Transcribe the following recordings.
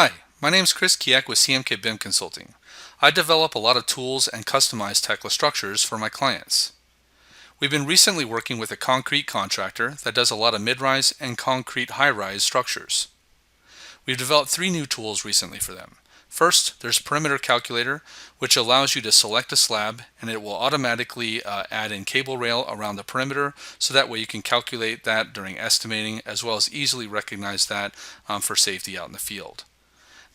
Hi, my name is Keyack with CMK BIM Consulting. I develop a lot of tools and customize Tekla structures for my clients. We've been recently working with a concrete contractor that does a lot of mid-rise and concrete high-rise structures. We've developed three new tools recently for them. First, there's Perimeter Calculator, which allows you to select a slab and it will automatically add in cable rail around the perimeter, so that way you can calculate that during estimating as well as easily recognize that for safety out in the field.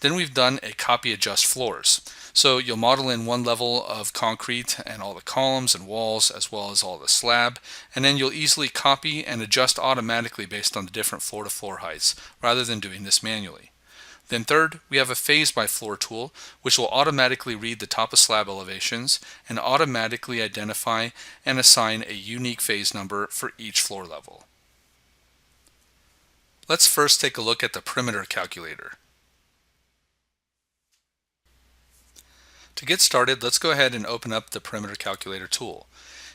Then we've done a copy adjust floors. So you'll model in one level of concrete and all the columns and walls as well as all the slab, and then you'll easily copy and adjust automatically based on the different floor to floor heights rather than doing this manually. Then third, we have a phase by floor tool, which will automatically read the top of slab elevations and automatically identify and assign a unique phase number for each floor level. Let's first take a look at the perimeter calculator. To get started, let's go ahead and open up the Perimeter Calculator tool.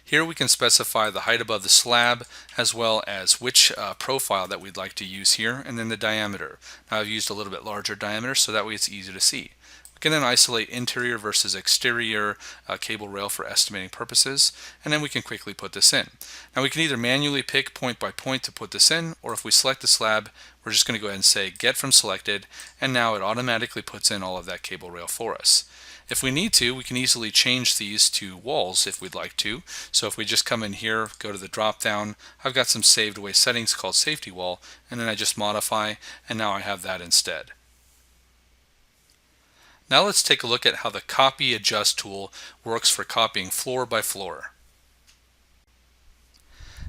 Here we can specify the height above the slab as well as which profile that we'd like to use here, and then the diameter. Now I've used a little bit larger diameter so that way it's easy to see. We can then isolate interior versus exterior cable rail for estimating purposes, and then we can quickly put this in. Now we can either manually pick point by point to put this in, or if we select the slab, we're just going to go ahead and say get from selected, and now it automatically puts in all of that cable rail for us. If we need to, we can easily change these to walls if we'd like to. So if we just come in here, go to the drop down, I've got some saved away settings called safety wall, and then I just modify, and now I have that instead. Now let's take a look at how the copy adjust tool works for copying floor by floor.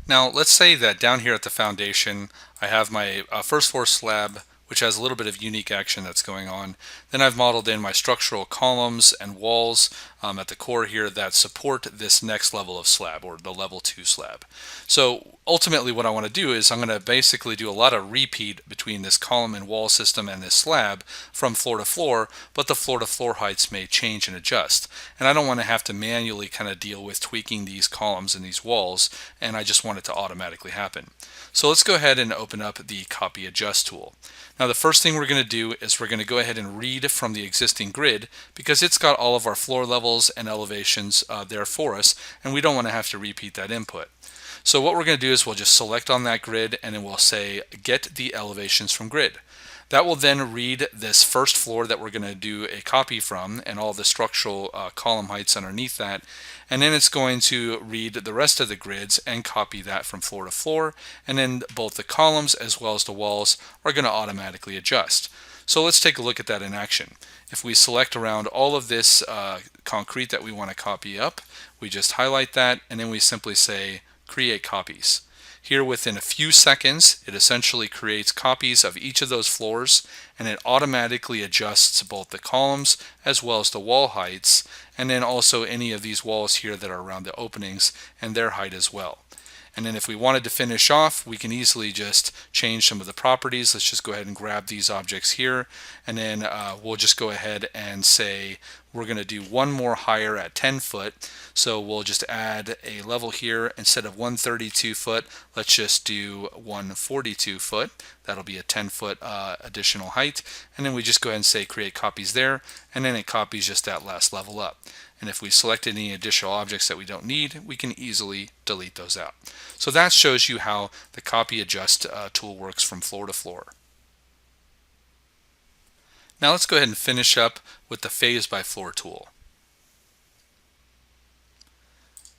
Now let's say that down here at the foundation I have my first floor slab, which has a little bit of unique action that's going on. Then I've modeled in my structural columns and walls at the core here that support this next level of slab, or the level 2 slab. So ultimately what I want to do is I'm going to basically do a lot of repeat between this column and wall system and this slab from floor to floor, but the floor to floor heights may change and adjust. And I don't want to have to manually kind of deal with tweaking these columns and these walls, and I just want it to automatically happen. So let's go ahead and open up the copy adjust tool. Now the first thing we're going to do is we're going to go ahead and read from the existing grid, because it's got all of our floor levels and elevations there for us, and we don't want to have to repeat that input. So what we're going to do is we'll just select on that grid, and then we'll say get the elevations from grid. That will then read this first floor that we're going to do a copy from and all the structural column heights underneath that, and then it's going to read the rest of the grids and copy that from floor to floor, and then both the columns as well as the walls are going to automatically adjust. So let's take a look at that in action. If we select around all of this concrete that we want to copy up, we just highlight that, and then we simply say create copies. Here within a few seconds, it essentially creates copies of each of those floors, and it automatically adjusts both the columns as well as the wall heights, and then also any of these walls here that are around the openings and their height as well. And then if we wanted to finish off, we can easily just change some of the properties. Let's just go ahead and grab these objects here, and then we'll just go ahead and say we're going to do one more higher at 10 foot. So we'll just add a level here. Instead of 132 foot, let's just do 142 foot. That'll be a 10 foot additional height. And then we just go ahead and say create copies there, and then it copies just that last level up. And if we select any additional objects that we don't need, we can easily delete those out. So that shows you how the copy adjust tool works from floor to floor. Now let's go ahead and finish up with the phase by floor tool.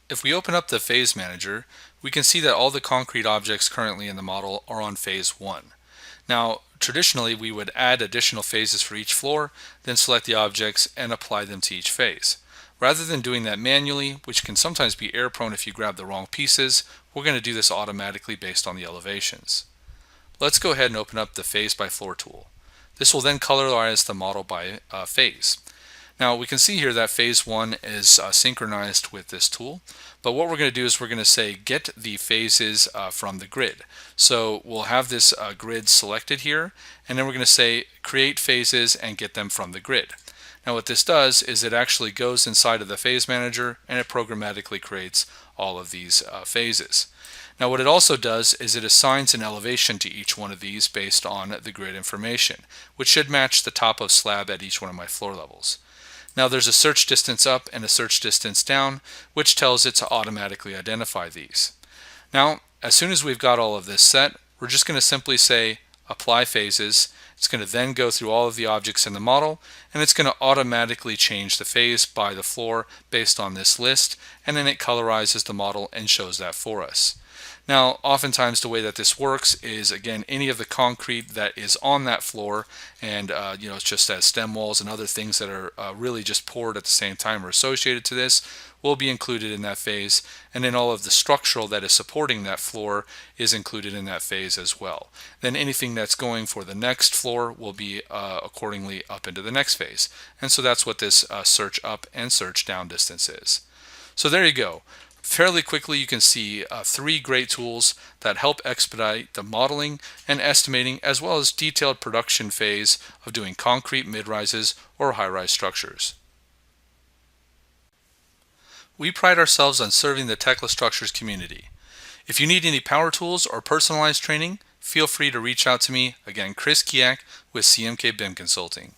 If we open up the phase manager, we can see that all the concrete objects currently in the model are on phase 1. Now traditionally we would add additional phases for each floor, then select the objects and apply them to each phase. Rather than doing that manually, which can sometimes be error prone if you grab the wrong pieces, we're going to do this automatically based on the elevations. Let's go ahead and open up the phase by floor tool. This will then colorize the model by phase. Now we can see here that phase 1 is synchronized with this tool, but what we're going to do is we're going to say get the phases from the grid. So we'll have this grid selected here, and then we're going to say create phases and get them from the grid. Now what this does is it actually goes inside of the phase manager and it programmatically creates all of these phases. Now what it also does is it assigns an elevation to each one of these based on the grid information, which should match the top of slab at each one of my floor levels. Now there's a search distance up and a search distance down, which tells it to automatically identify these. Now, as soon as we've got all of this set, we're just going to simply say apply phases. It's going to then go through all of the objects in the model, and it's going to automatically change the phase by the floor based on this list, and then it colorizes the model and shows that for us. Now, oftentimes the way that this works is, again, any of the concrete that is on that floor, and it's just as stem walls and other things that are really just poured at the same time or associated to this, will be included in that phase, and then all of the structural that is supporting that floor is included in that phase as well. Then anything that's going for the next floor will be accordingly up into the next phase. And so that's what this search up and search down distance is. So there you go. Fairly quickly you can see 3 great tools that help expedite the modeling and estimating as well as detailed production phase of doing concrete mid-rises or high-rise structures. We pride ourselves on serving the Tekla Structures community. If you need any power tools or personalized training, feel free to reach out to me, again, Chris Keyack with CMK BIM Consulting.